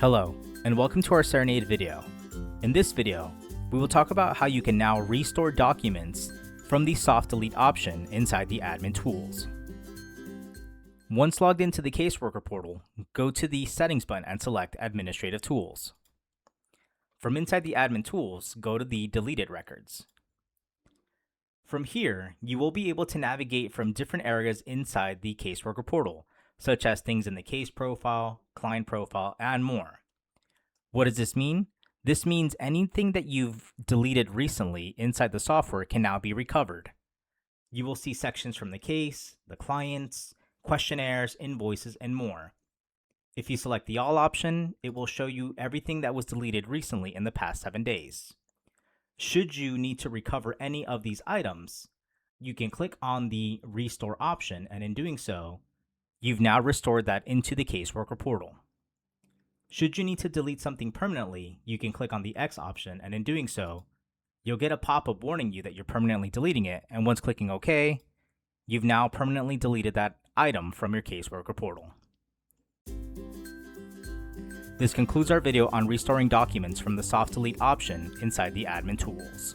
Hello, and welcome to our Serenade video. In this video, we will talk about how you can now restore documents from the soft delete option inside the admin tools. Once logged into the caseworker portal, go to the settings button and select administrative tools. From inside the admin tools, go to the deleted records. From here, you will be able to navigate from different areas inside the caseworker portal, such as things in the case profile, client profile, and more. What does this mean? This means anything that you've deleted recently inside the software can now be recovered. You will see sections from the case, the clients, questionnaires, invoices, and more. If you select the All option, it will show you everything that was deleted recently in the past 7 days. Should you need to recover any of these items, you can click on the Restore option, and in doing so, you've now restored that into the caseworker portal. Should you need to delete something permanently, you can click on the X option, and in doing so, you'll get a pop-up warning you that you're permanently deleting it, and once clicking OK, you've now permanently deleted that item from your caseworker portal. This concludes our video on restoring documents from the soft delete option inside the admin tools.